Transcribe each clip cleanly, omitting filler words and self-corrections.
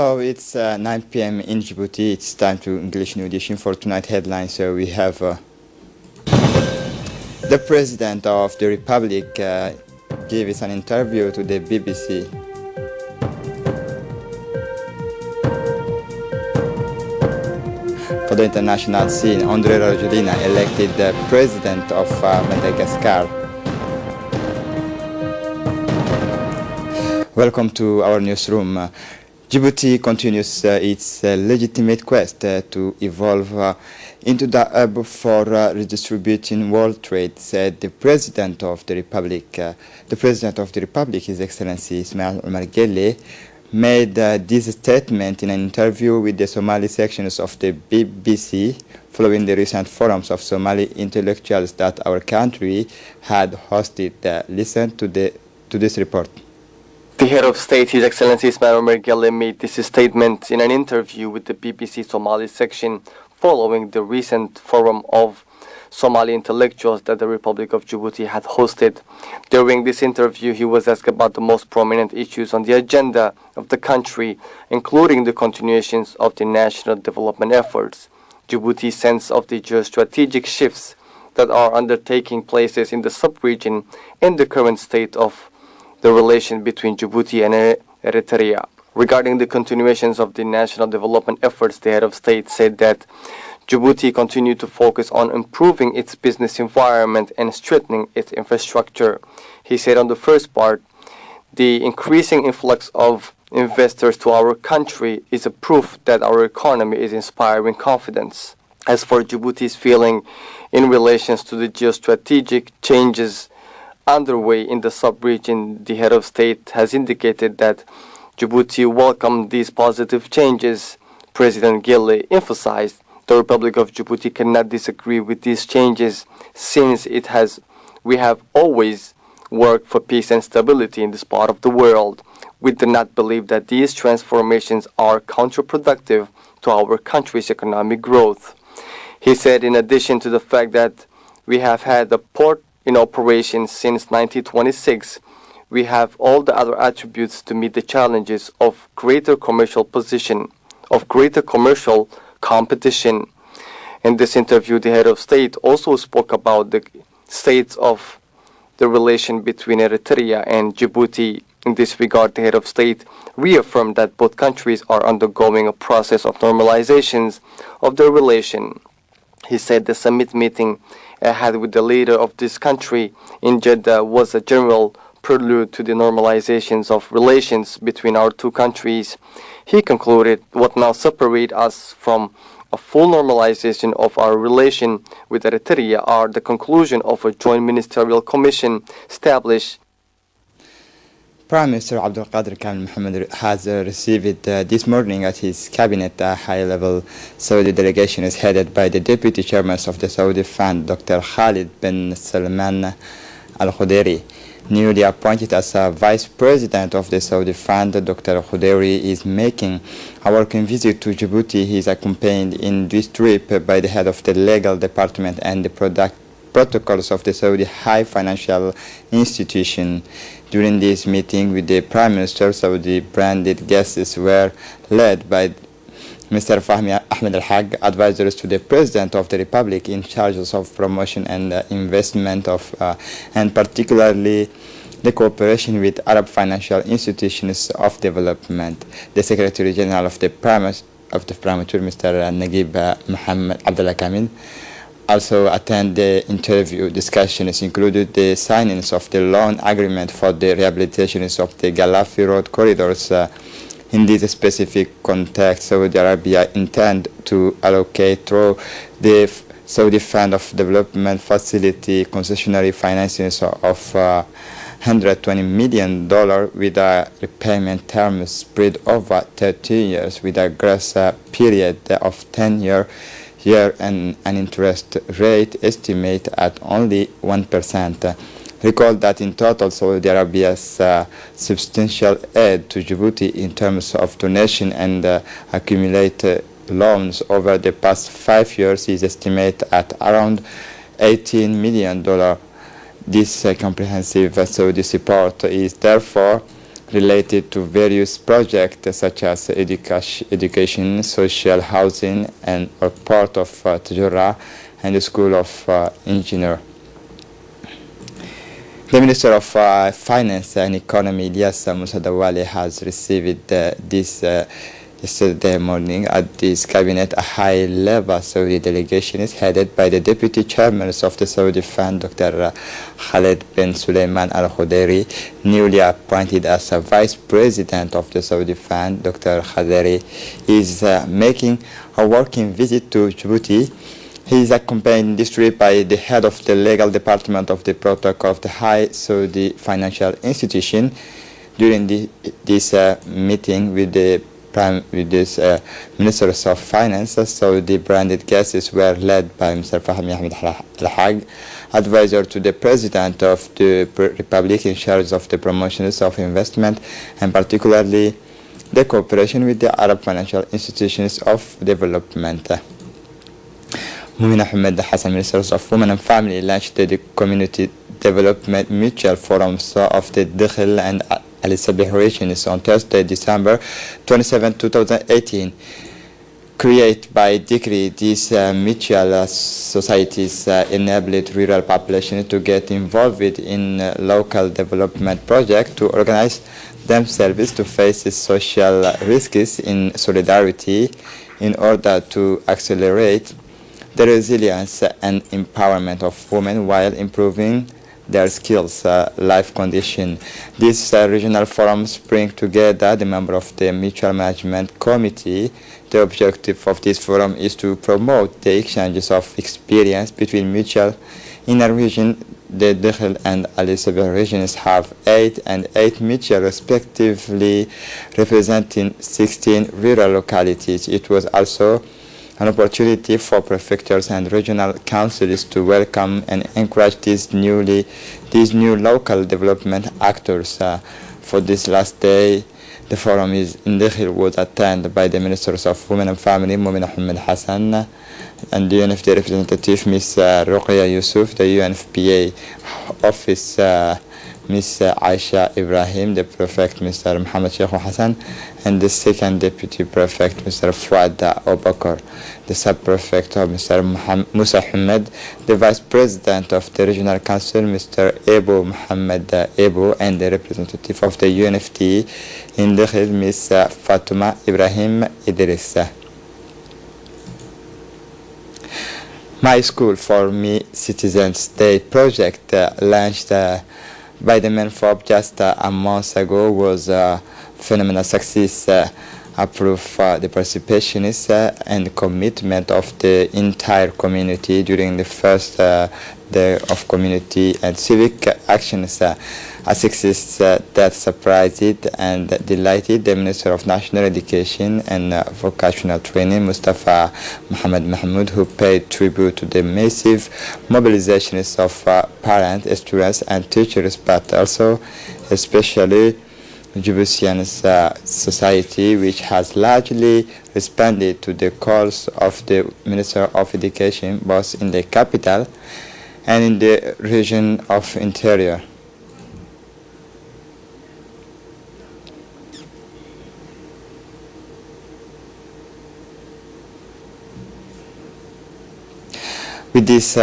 Hello, it's 9 p.m. in Djibouti. It's time to English New Edition for tonight headlines. So we have the President of the Republic gave us an interview to the BBC. For the international scene, André Rajoelina elected the President of Madagascar. Welcome to our newsroom. Djibouti continues its legitimate quest to evolve into the hub for redistributing world trade, said the President of the Republic. The President of the Republic, His Excellency Ismail Omar Guelleh, made this statement in an interview with the Somali sections of the BBC following the recent forums of Somali intellectuals that our country had hosted. Listen to this report. The head of state, His Excellency Ismail Omar Guelleh, made this statement in an interview with the BBC Somali section following the recent forum of Somali intellectuals that the Republic of Djibouti had hosted. During this interview, he was asked about the most prominent issues on the agenda of the country, including the continuations of the national development efforts, Djibouti's sense of the geostrategic shifts that are undertaking places in the sub-region, and the current state of the relation between Djibouti and Eritrea. Regarding the continuations of the national development efforts, the head of state said that Djibouti continued to focus on improving its business environment and strengthening its infrastructure. He said on the first part, the increasing influx of investors to our country is a proof that our economy is inspiring confidence. As for Djibouti's feeling in relations to the geostrategic changes underway in the sub-region, the head of state has indicated that Djibouti welcomed these positive changes. President Guelleh emphasized the Republic of Djibouti cannot disagree with these changes since we have always worked for peace and stability in this part of the world. We do not believe that these transformations are counterproductive to our country's economic growth. He said in addition to the fact that we have had the port in operation since 1926, we have all the other attributes to meet the challenges of greater commercial competition. In this interview, the head of state also spoke about the states of the relation between Eritrea and Djibouti. In this regard, the head of state reaffirmed that both countries are undergoing a process of normalizations of their relation. He said the summit meeting had with the leader of this country in Jeddah was a general prelude to the normalizations of relations between our two countries. He concluded what now separates us from a full normalization of our relation with Eritrea are the conclusion of a joint ministerial commission established. Prime Minister Abdul Qadir Kamil Mohammed has received this morning at his cabinet a high-level Saudi delegation is headed by the Deputy Chairman of the Saudi Fund, Dr. Khalid bin Salman Al Khudairi. Newly appointed as a Vice President of the Saudi Fund, Dr. Khudairi is making a working visit to Djibouti. He is accompanied in this trip by the head of the legal department and the protocols of the Saudi High Financial Institution. During this meeting with the Prime Minister, Saudi branded guests were led by Mr. Fahmi Ahmed Al-Haq, advisors to the President of the Republic in charge of promotion and investment and particularly the cooperation with Arab financial institutions of development. The Secretary General of the Prime Minister, Mr. Nagib Mohammed Abdullah Kamil, also attend the interview. Discussions included the signings of the loan agreement for the rehabilitations of the Galafi Road corridors. In this specific context, Saudi Arabia intends to allocate through the Saudi Fund of Development Facility concessionary financing of $120 million with a repayment term spread over 30 years with a grace period of 10 years and an interest rate estimate at only 1%. Recall that in total, Saudi Arabia's substantial aid to Djibouti in terms of donation and accumulated loans over the past 5 years is estimated at around $18 million. This comprehensive Saudi support is therefore related to various projects such as education, social housing, and a part of Tajura and the School of Engineer. The Minister of Finance and Economy, Ilyas Musadawali, has received this yesterday morning at this cabinet. A high-level Saudi delegation is headed by the Deputy Chairman of the Saudi Fund, Dr. Khaled bin Sulaiman Al Khudairi, newly appointed as a Vice President of the Saudi Fund. Dr. Khudairi is making a working visit to Djibouti. He is accompanied this trip by the head of the legal department of the protocol of the High Saudi Financial Institution. During this meeting with the Ministers of Finance, Saudi branded guests were led by Mr. Fahmi Ahmed Al-Haq, advisor to the President of the Republic in charge of the promotions of investment and particularly the cooperation with the Arab financial institutions of development. Mumina Ahmed Hassan, Ministers of Women and Family, launched the Community Development Mutual Forums of the Dakhil and Al Sabih regions on Thursday, December 27, 2018. Created by decree, these mutual societies enabled rural population to get involved in local development projects to organize themselves to face social risks in solidarity in order to accelerate the resilience and empowerment of women while improving their skills, life condition. These regional forums bring together the members of the Mutual Management Committee. The objective of this forum is to promote the exchanges of experience between mutual. In our region, the Dakhil and Al Sabah regions have 8 and 8 mutual respectively, representing 16 rural localities. It was also an opportunity for prefectures and regional councils to welcome and encourage these new local development actors. For this last day, the forum in Dakhil was attended by the Ministers of Women and Family, Mumina Ahmed Hassan, and the UNFPA representative, Ms. Ruqya Yusuf, the UNFPA office, Ms. Aisha Ibrahim, the prefect, Mr. Muhammad Sheikh Hassan, and the second deputy prefect, Mr. Fuad Obakar, the sub-prefect, Mr. Musa Ahmed, the vice president of the regional council, Mr. Ebu Muhammad Ebu, and the representative of the UNFT in Dakhil, Ms. Fatuma Ibrahim Idris. My School for Me Citizens Day project launched by the MENFOP just a month ago was a phenomenal success. Approve the participation and commitment of the entire community during the first day of community and civic actions. A success that surprised and delighted the Minister of National Education and Vocational Training, Mustafa Mohammed Mahmoud, who paid tribute to the massive mobilizations of parents, students, and teachers, but also especially Djiboutian society, which has largely responded to the calls of the Minister of Education, both in the capital and in the region of interior. With this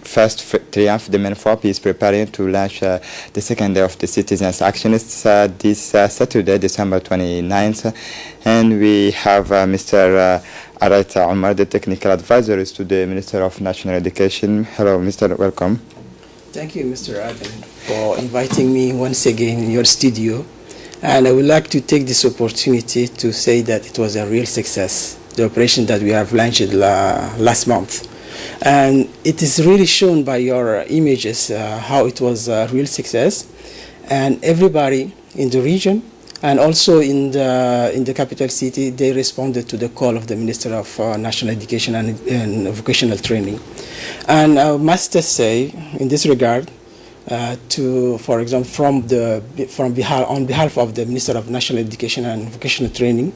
first triumph, the MENFOP is preparing to launch the second day of the Citizens Actions this Saturday, December 29th. And we have Mr. Araita Omar, the technical advisor to the Minister of National Education. Hello, Mr. Welcome. Thank you, Mr. Adam, for inviting me once again in your studio. And I would like to take this opportunity to say that it was a real success, the operation that we have launched last month. And it is really shown by your images how it was a real success, and everybody in the region and also in the capital city, they responded to the call of the Minister of National Education and Vocational Training. And I must say, in this regard, for example, on behalf of the Minister of National Education and Vocational Training,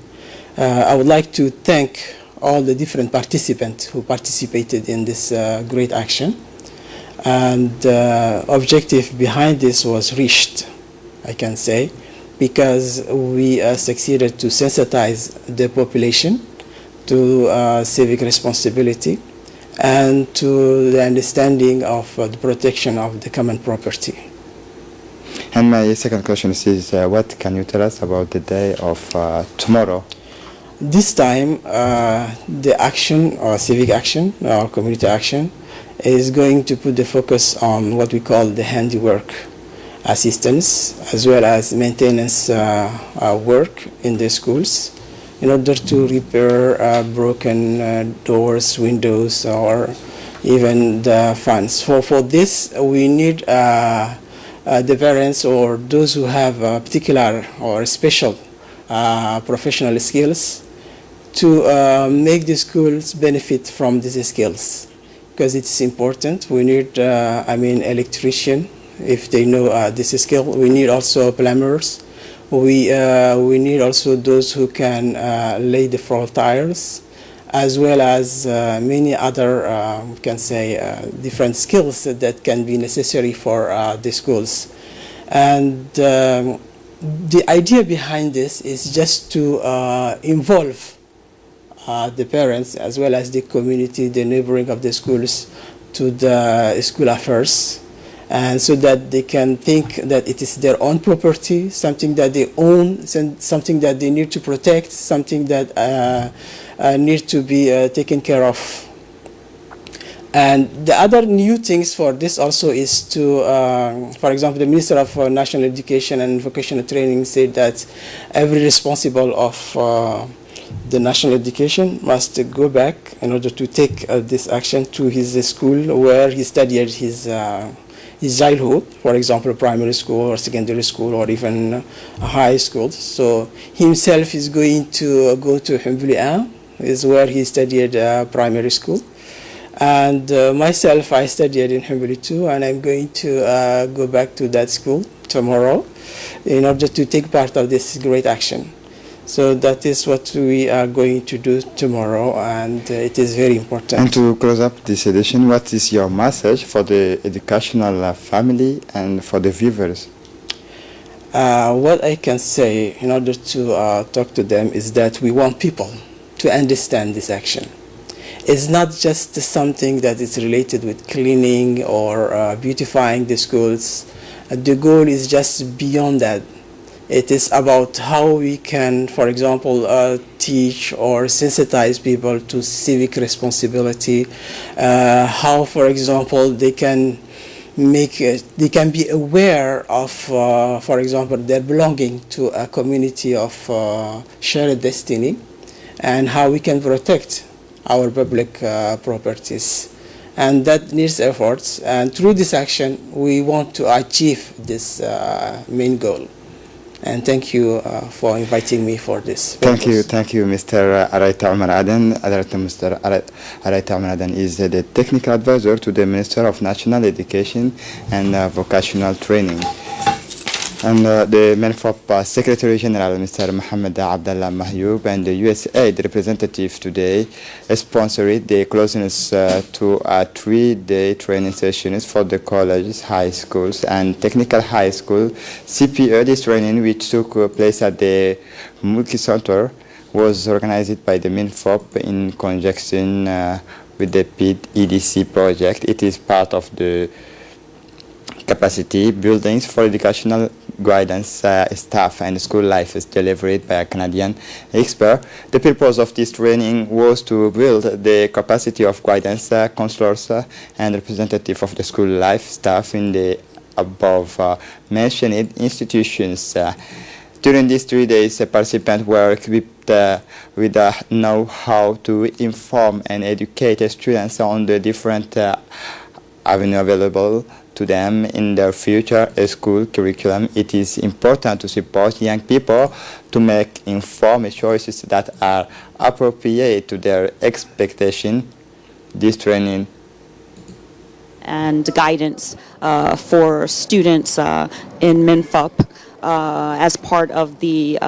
I would like to thank all the different participants who participated in this great action. And the objective behind this was reached, I can say, because we succeeded to sensitize the population to civic responsibility and to the understanding of the protection of the common property. And my second question is, what can you tell us about the day of tomorrow? This time, the action, or civic action, or community action, is going to put the focus on what we call the handiwork assistance, as well as maintenance work in the schools, in order to repair broken doors, windows, or even the fans. For this, we need the parents or those who have particular or special professional skills to make the schools benefit from these skills, because it's important. We need, electrician, if they know this skill. We need also plumbers. We need also those who can lay the floor tiles, as well as many other, we can say, different skills that can be necessary for the schools. And the idea behind this is just to involve the parents, as well as the community, the neighboring of the schools, to the school affairs, and so that they can think that it is their own property, something that they own, something that they need to protect, something that need to be taken care of. And the other new things for this also is to, for example, the Minister of National Education and Vocational Training said that every responsible of the national education must go back in order to take this action to his school where he studied his childhood, for example, primary school or secondary school or even high school. So himself is going to go to Hambli, is where he studied primary school. And myself, I studied in Hambli too, and I'm going to go back to that school tomorrow in order to take part of this great action. So that is what we are going to do tomorrow, and it is very important. And to close up this edition, what is your message for the educational family and for the viewers? What I can say in order to talk to them is that we want people to understand this action. It's not just something that is related with cleaning or beautifying the schools. The goal is just beyond that. It is about how we can, for example, teach or sensitize people to civic responsibility. How, for example, they can be aware of, for example, their belonging to a community of shared destiny, and how we can protect our public properties. And that needs efforts. And through this action, we want to achieve this main goal. And thank you for inviting me for this. Thank you, Mr. Araita Omar Aden. Mr. Araita Omar Aden is the technical advisor to the Minister of National Education and Vocational Training. And the MENFOP Secretary General, Mr. Mohammed Abdallah Mahyoub, and the USAID representative today sponsored the closeness to a 3-day training sessions for the colleges, high schools, and technical high school. CPE, this training, which took place at the Mulki Center, was organized by the MENFOP in conjunction with the PID EDC project. It is part of the capacity buildings for educational guidance staff and school life is delivered by a Canadian expert. The purpose of this training was to build the capacity of guidance counselors and representative of the school life staff in the above mentioned institutions. During these 3 days, participants were equipped with know-how to inform and educate students on the different avenues available to them in their future school curriculum. It is important to support young people to make informed choices that are appropriate to their expectation. This training and guidance for students in MENFOP as part of the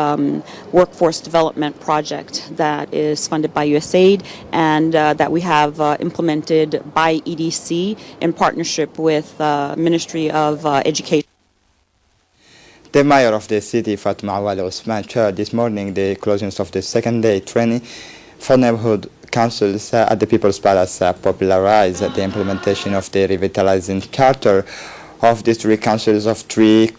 workforce development project that is funded by USAID and that we have implemented by EDC in partnership with Ministry of Education. The mayor of the city, Fatma Awali Osman, chaired this morning the closings of the second day training for neighborhood councils at the People's Palace, popularized the implementation of the revitalizing charter of district councils of 3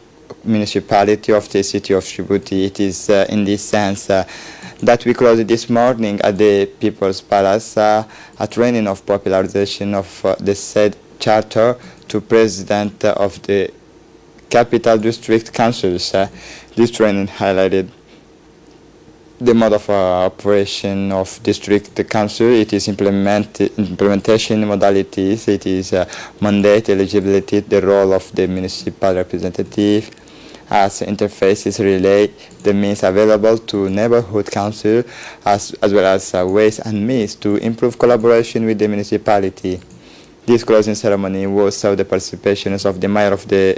municipalities of the city of Djibouti. It is in this sense that we closed this morning at the People's Palace a training of popularization of the said charter to President of the Capital District Councils. This training highlighted the mode of operation of district council. It is implementation modalities, it is mandate, eligibility, the role of the municipal representative, as interfaces relay the means available to neighborhood council, as well as ways and means to improve collaboration with the municipality. This closing ceremony was the participations of the mayor of the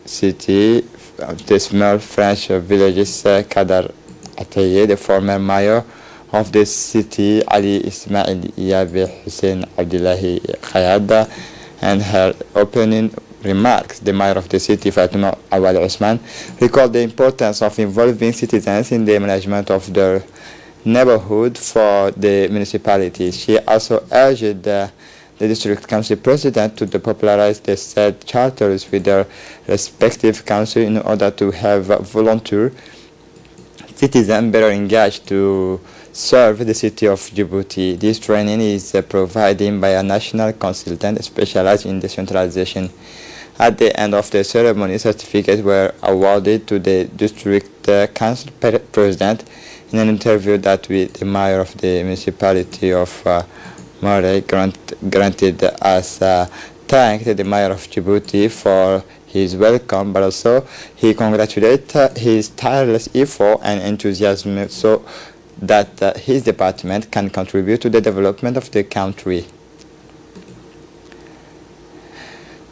city, of the small French villages, Kadar Ataye, the former mayor of the city, Ali Ismail Yabi Hussein Abdullahi Khayada, and her opening remarks, the mayor of the city, Fatma Awali Osman, recalled the importance of involving citizens in the management of their neighborhood for the municipality. She also urged the district council president to popularize the said charters with their respective council in order to have volunteer citizens better engaged to serve the city of Djibouti. This training is provided by a national consultant specialized in decentralization. At the end of the ceremony, certificates were awarded to the district council president. In an interview that with the mayor of the municipality of Mare granted us thanked the mayor of Djibouti for his welcome, but also he congratulated his tireless effort and enthusiasm so that his department can contribute to the development of the country.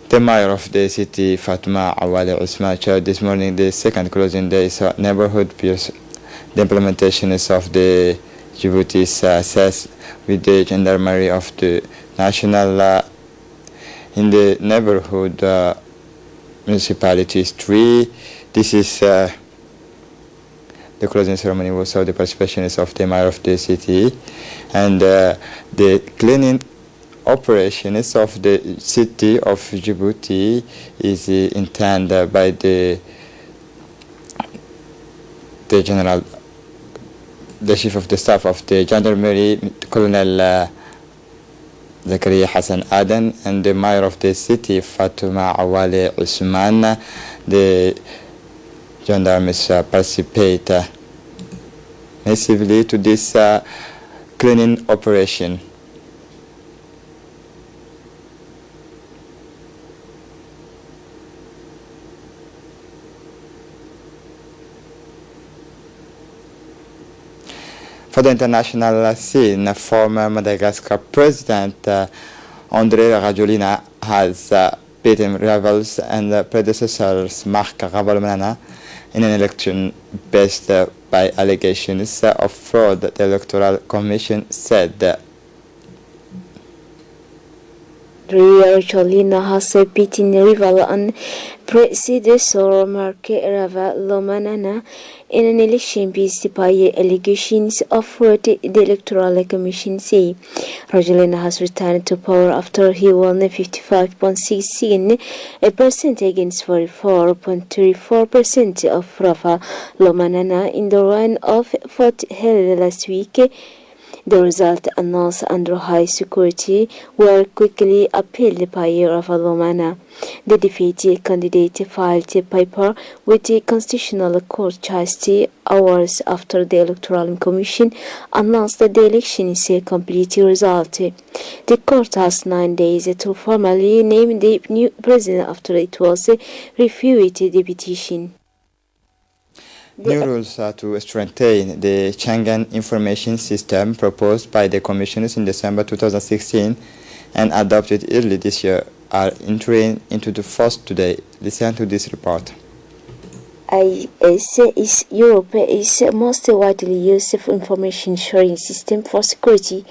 The mayor of the city, Fatma Awali Osman, chaired this morning the second closing days of neighborhood peers. The implementation of the Djibouti's access with the gendarmerie of the national in the neighborhood municipalities 3. This is the closing ceremony was the participation of the mayor of the city, and the cleaning operations of the city of Djibouti is intended by the general, the chief of the staff of the gendarmerie, Colonel Zakaria Hassan Aden, and the mayor of the city, Fatma Awali Usman. The gendarmes participate massively to this cleaning operation. For the international scene, former Madagascar President André Rajoelina has beaten rivals and predecessors Marc Ravalomanana in an election based by allegations of fraud, the Electoral Commission said. Rajoelina has beaten rival and predecessor Marc Ravalomanana in an election based by allegations of fraud, the Electoral Commission say. Rajoelina has returned to power after he won 55.16% against 44.34% of Ravalomanana in the run-off vote held last week. The result, announced under high security, were quickly appealed by Ravalomanana. The defeated candidate filed a paper with the Constitutional Court just hours after the Electoral Commission announced that the election is a complete result. The court has 9 days to formally name the new president after it was refuted the petition. New rules to strengthen the Schengen information system proposed by the Commissioners in December 2016 and adopted early this year are entering into the force today. Listen to this report. IS is Europe's most widely used information sharing system for security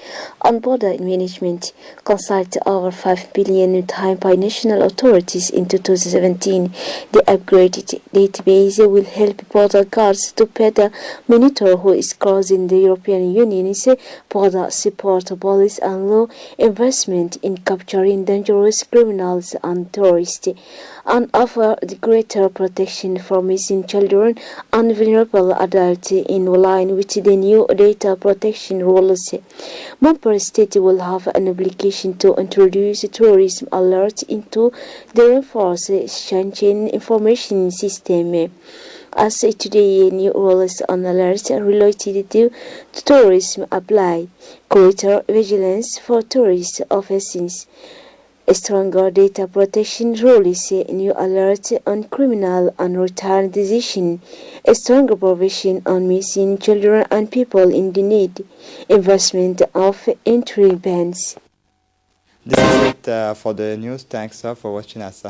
and border management, consulted over 5 billion times by national authorities in 2017. The upgraded database will help border guards to better monitor who is crossing the European Union's border, support police and law enforcement in capturing dangerous criminals and terrorists, and offer greater protection for missing children and vulnerable adults in line with the new data protection rules. Member States will have an obligation to introduce terrorism alerts into the reinforced Schengen information system. As today, new rules on alerts related to terrorism apply. Greater vigilance for tourist offences, stronger data protection rules, new alerts on criminal and return decision, stronger provision on missing children and people in the need, investment of entry bans. This is it for the news. Thanks for watching us.